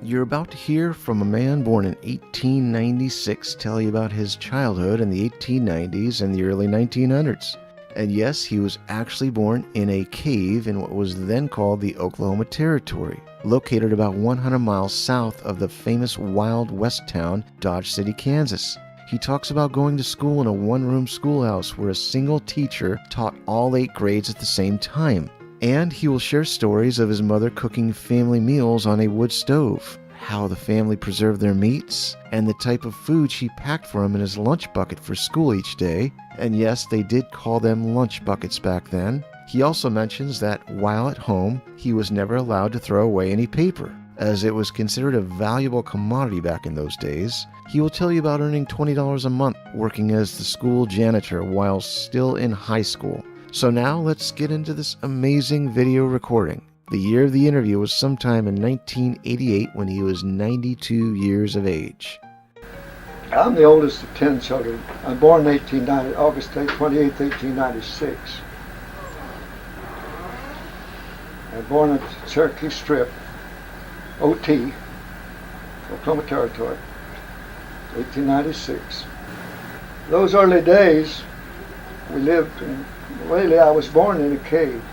You're about to hear from a man born in 1896 tell you about his childhood in the 1890s and the early 1900s. And yes, he was actually born in a cave in what was then called the Oklahoma Territory, located about 100 miles south of the famous Wild West town, Dodge City, Kansas. He talks about going to school in a one-room schoolhouse where a single teacher taught all 8 grades at the same time. And he will share stories of his mother cooking family meals on a wood stove, how the family preserved their meats, and the type of food she packed for him in his lunch bucket for school each day. And yes, they did call them lunch buckets back then. He also mentions that while at home, he was never allowed to throw away any paper, as it was considered a valuable commodity back in those days. He will tell you about earning $20 a month working as the school janitor while still in high school. So now let's get into this amazing video recording. The year of the interview was sometime in 1988 when he was 92 years of age. I'm the oldest of 10 children. I'm born in August 28, 1896. I was born at Cherokee Strip, OT, Oklahoma Territory, 1896. Those early days, we lived in, really I was born in a cave.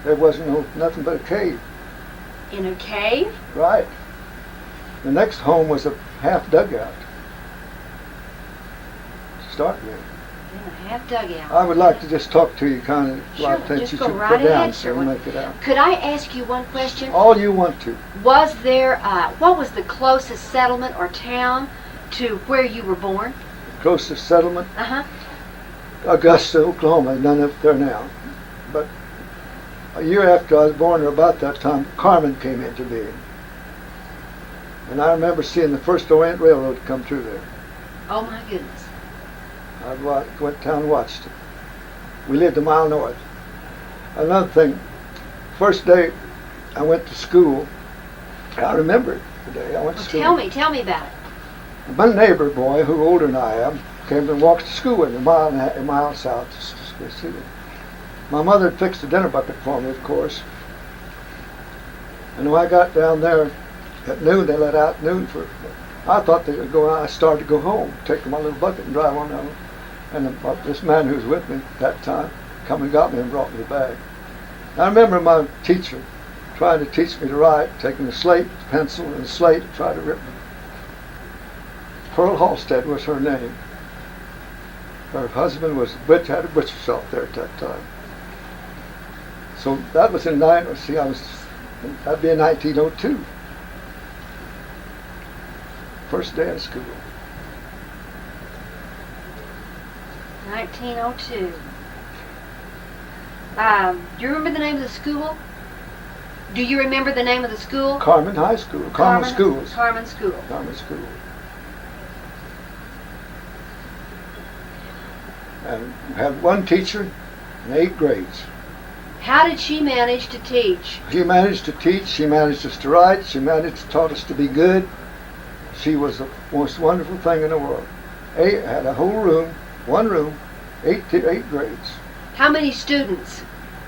There wasn't nothing but a cave. In a cave? Right. The next home was a half dugout. To start with. In a half dugout. I would like to just talk to you kind of Sure, like things just you go should right put down ahead, so sir. we make it out. Could I ask you one question? All you want to. Was there, what was the closest settlement or town to where you were born? Closest settlement, Uh-huh. Augusta, Oklahoma. None up there now. But a year after I was born, or about that time, Carmen came into being. And I remember seeing the first Orient Railroad come through there. Oh my goodness. I went down and watched it. We lived a mile north. Another thing, first day I went to school, I remember it today. I went to school. Tell me about it. My neighbor boy, who older than I am, came and walked to school with me a mile south to see me. My mother had fixed a dinner bucket for me, of course. And when I got down there at noon, they let out noon for. I thought they would go out. I started to go home, take my little bucket and drive on down. And this man who was with me at that time come and got me and brought me back. I remember my teacher trying to teach me to write, taking a slate, pencil, and a slate to try to rip me. Pearl Halstead was her name. Her husband had a butcher shop there at that time. So that was in that'd be in 1902. First day of school. 1902. Do you remember the name of the school? Do you remember the name of the school? Carmen High School. Carmen Schools. Carmen School. Carmen School. And we had one teacher in 8 grades. How did she manage to teach? She managed to teach, she managed us to write, she taught us to be good. She was the most wonderful thing in the world. Had a whole room, one room, 8 grades. How many students?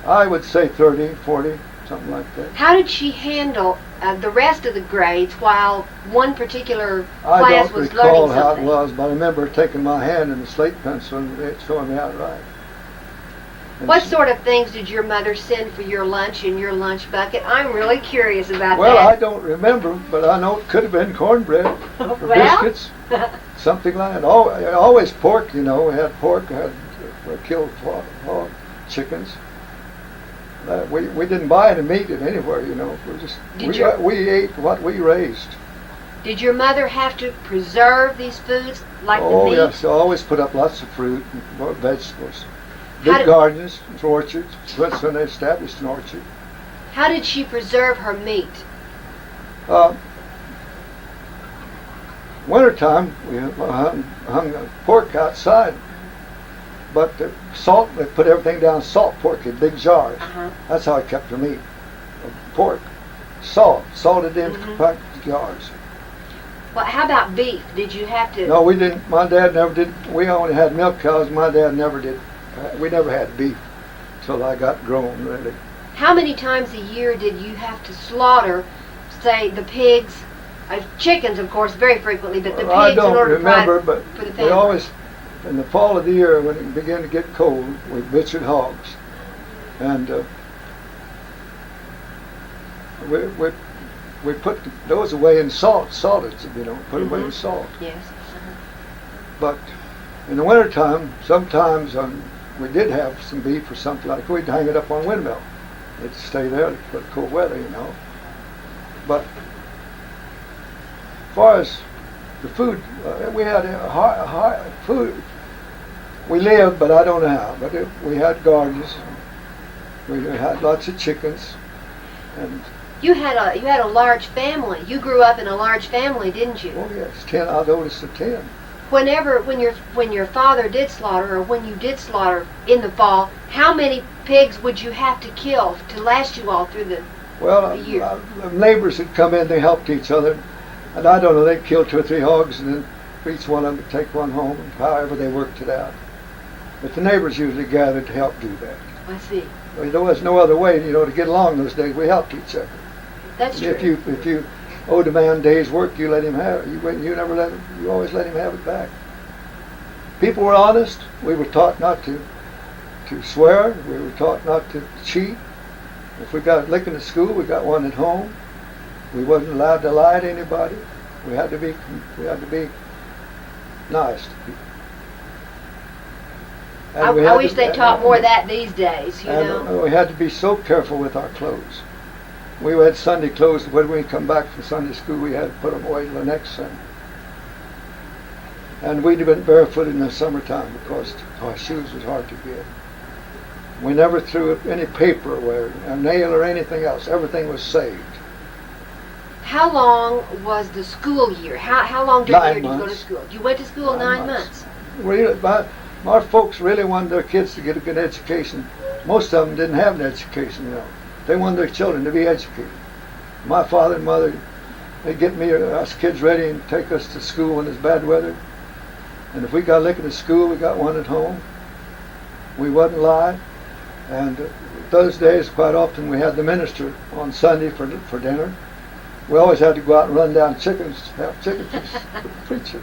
I would say 30, 40, something like that. How did she handle the rest of the grades while one particular I class don't was recall learning how something? it was, but I remember taking my hand and the slate pencil and showing me how to write. And What sort of things did your mother send for your lunch in your lunch bucket? I'm really curious about well, I that. don't remember, but I know it could have been cornbread or Well. biscuits, something like that. Always pork, you know. We had pork, we killed chickens. We didn't buy any meat anywhere, you know. We ate what we raised. Did your mother have to preserve these foods like the meat? Yes, she always put up lots of fruit and vegetables. How Big did- gardens, orchards. That's when they established an orchard. How did she preserve her meat? Wintertime, we hung pork outside, but the salt, they put everything down salt pork in big jars. Uh-huh. That's how I kept the meat. Pork, salted in compact jars. Well, how about beef? Did you have to? No, we didn't. My dad never did. We only had milk cows. My dad never did. We never had beef till I got grown, really. How many times a year did you have to slaughter, say, the pigs Chickens, of course, very frequently, but the pigs Well, I in don't order remember, to but provide for the we family. always, in the fall of the year when it began to get cold, we butchered hogs, and we put those away in salted, put away in salt. Yes. But in the wintertime, sometimes we did have some beef or something like we'd hang it up on a windmill. It'd stay there for cold weather, But as far as the food, we had food. We lived, but I don't know how. But we had gardens. We had lots of chickens, and You had a large family. You grew up in a large family, didn't you? oh yes, 10. I was the oldest of 10. When your father did slaughter, or when you did slaughter in the fall, how many pigs would you have to kill to last you all through the? Well, A year. the neighbors would come in. They helped each other, and I don't know. They'd kill 2 or 3 hogs, and then each one of them would take one home, and however they worked it out. But the neighbors usually gathered to help do that. I see. Well, there was no other way, to get along those days. We helped each other. That's true. If you owed a man a day's work, you let him have it. You never let him. You always let him have it back. People were honest. We were taught not to swear. We were taught not to cheat. If we got a licking at school, we got one at home. We wasn't allowed to lie to anybody. We had to be nice to people. And I, we I had wish to- they taught more of that these days. You know. And we had to be so careful with our clothes. We had Sunday clothes. When we come back from Sunday school, we had to put them away till the next Sunday. And we'd have been barefooted in the summertime because our shoes was hard to get. We never threw any paper away, a nail or anything else. Everything was saved. How long was the school year? How long during the 9 year did you go to months. school? You went to school 9 months. Our folks really wanted their kids to get a good education. Most of them didn't have an education, They wanted their children to be educated. My father and mother, they'd get us kids ready and take us to school when it's bad weather. And if we got a licking at school, we got one at home. We wouldn't lie. And those days, quite often, we had the minister on Sunday for dinner. We always had to go out and run down chickens, have chicken for the preacher.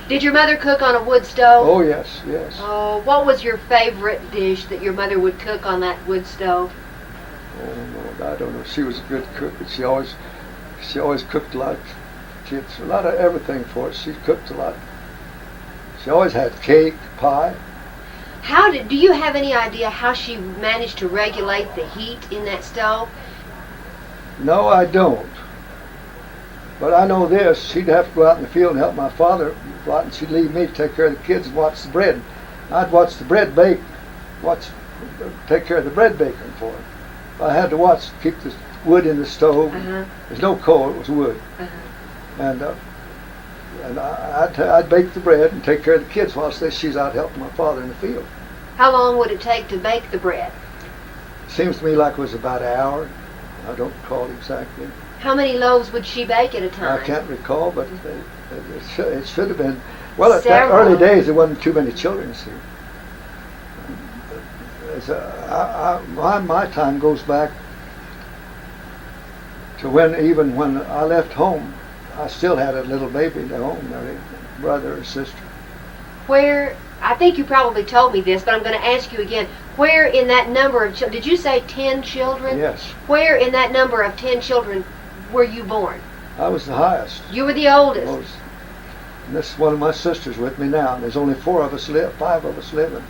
Did your mother cook on a wood stove? Oh yes, yes. Oh, what was your favorite dish that your mother would cook on that wood stove? Oh no, I don't know. She was a good cook, but she always cooked a lot. She had a lot of everything for us. She cooked a lot. She always had cake, pie. Do you have any idea how she managed to regulate the heat in that stove? No, I don't. But I know this, she'd have to go out in the field and help my father a lot, and she'd leave me to take care of the kids and watch the bread. I'd watch the bread bake, take care of the bread baking for her. I had to keep the wood in the stove. Uh-huh. There's no coal, it was wood. Uh-huh. And I'd bake the bread and take care of the kids while she's out helping my father in the field. How long would it take to bake the bread? Seems to me like it was about an hour. I don't recall exactly. How many loaves would she bake at a time? I can't recall, but it should have been. Well, at that Several. early days, there wasn't too many children, see. My time goes back to when I left home, I still had a little baby at home, a brother or sister. Where, I think you probably told me this, but I'm going to ask you again. Where in that number of children, did you say 10 children? Yes, Where in that number of 10 children were you born? I was the highest. You were the oldest. And this is one of my sisters with me now. And there's only 5 of us living.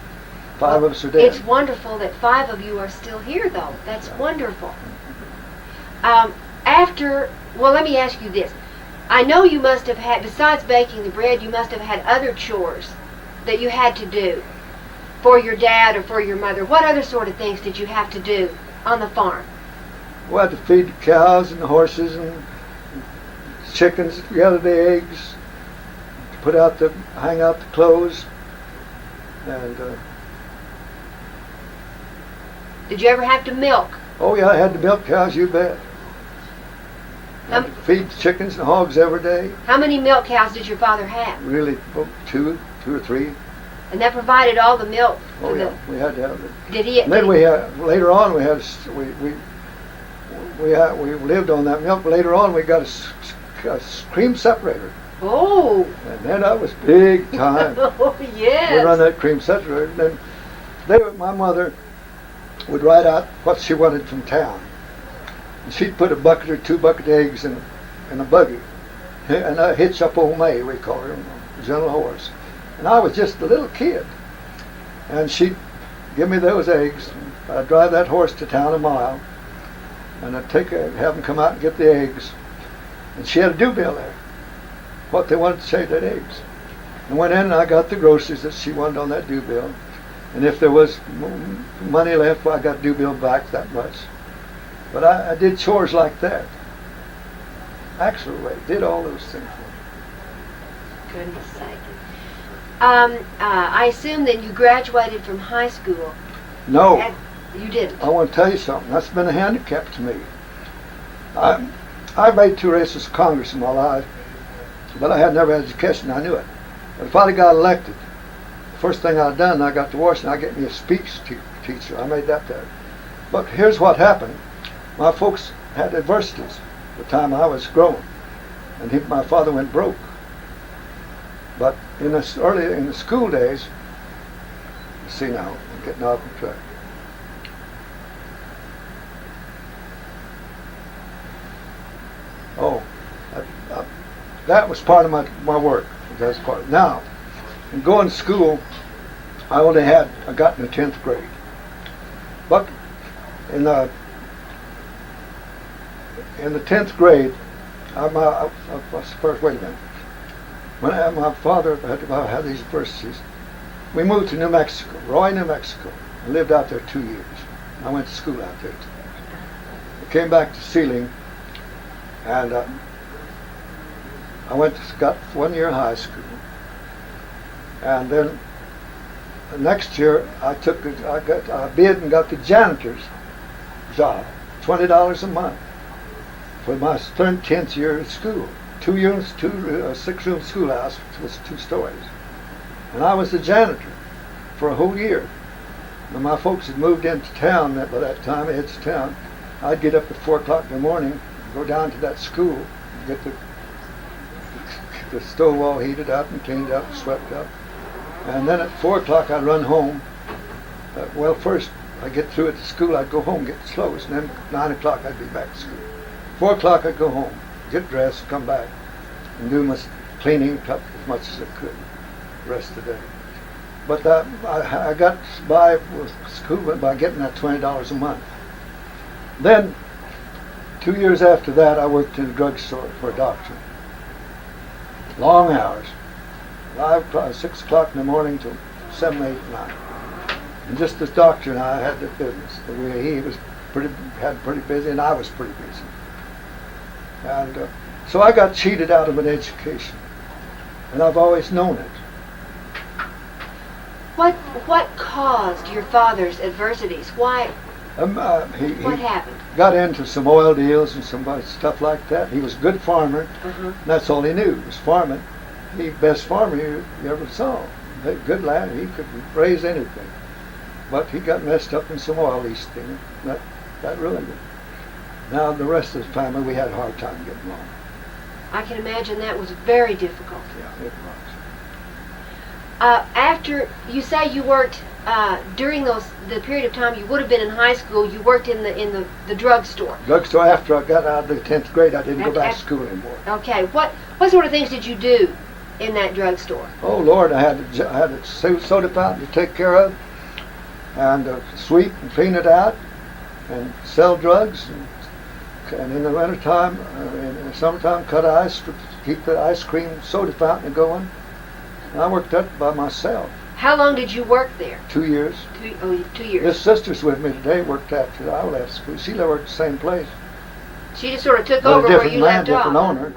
5 of us are dead. It's wonderful that 5 of you are still here, though. That's wonderful. Well, let me ask you this. I know you must have had, besides baking the bread, you must have had other chores that you had to do for your dad or for your mother. What other sort of things did you have to do on the farm? We had to feed the cows and the horses and chickens, gather the eggs, hang out the clothes, and Did you ever have to milk? oh yeah, I had to milk cows, you bet. Had to feed the chickens and hogs every day. How many milk cows did your father have? Really, 2 or 3. And that provided all the milk Oh for yeah, we had to have it. Did he? And then later on we lived on that milk. Later on we got a a cream separator. Oh. And then that was big time. Oh, yes. We run that cream separator. And then my mother would write out what she wanted from town. And she'd put a bucket or 2 bucket eggs in a buggy. And I hitch up old May, we call her, gentle horse. And I was just a little kid. And she'd give me those eggs. I'd drive that horse to town a mile. And I'd have them come out and get the eggs. And she had a due bill there. What they wanted to say that eggs. And went in and I got the groceries that she wanted on that due bill. And if there was money left, well, I got due bill back that much. But I did chores like that. Actually, I did all those things for me. Goodness sake. I assume that you graduated from high school. No. You didn't. I want to tell you something. That's been a handicap to me. I made 2 races for Congress in my life, but I had never had education. I knew it. But if I'd got elected, the first thing I'd done, I got to Washington, I'd get me a speech teacher. I made that there. But here's what happened. My folks had adversities the time I was growing, and my father went broke. But in the school days, see now, I'm getting off the track. Oh, that was part of my work. That's part. Now, in going to school, I got in the 10th grade. But in the 10th grade, wait a minute. When my father had these adversities, we moved to New Mexico, Roy, New Mexico. I lived out there 2 years. I went to school out there 2 years. I came back to Sealing, and got 1 year of high school. And then the next year, I bid and got the janitor's job, $20 a month for my 10th year of school. 2 years, 6-room schoolhouse, which was 2 stories. And I was the janitor for a whole year. When my folks had moved into town by that time, it's town, I'd get up at 4 o'clock in the morning, go down to that school, get the stove all heated up and cleaned up, swept up. And then at 4 o'clock I'd run home. Well, first I'd get through at the school, I'd go home, get clothes, and then 9 o'clock I'd be back to school. 4 o'clock I'd go home, get dressed, come back, and do my cleaning up as much as I could the rest of the day. But I got by with school by getting that $20 a month. Then, 2 years after that, I worked in a drugstore for a doctor. Long hours. 6 o'clock in the morning till 7, 8, 9. And just this doctor and I had the business. He was pretty busy, and I was pretty busy. And so I got cheated out of an education, and I've always known it. What caused your father's adversities? Why? What happened? Got into some oil deals and some stuff like that. He was a good farmer. That's all he knew was farming. He best farmer you ever saw. Good lad. He could raise anything. But he got messed up in some oil lease thing. That ruined him. Now the rest of the family, we had a hard time getting along. I can imagine that was very difficult. Yeah, it was. After you say you worked during the period of time you would have been in high school, you worked in the drugstore. Drugstore. After I got out of the 10th grade, I didn't go back to school anymore. Okay. What sort of things did you do in that drugstore? Oh Lord, I had a soda fountain to take care of, and sweep and clean it out, and sell drugs. And in the wintertime, in the summertime, cut ice to keep the ice cream soda fountain going. And I worked that by myself. How long did you work there? 2 years. 2 years. His sister's with me today, worked after I left school. She worked the same place. She just sort of took But over a where different you man, left off. different owner.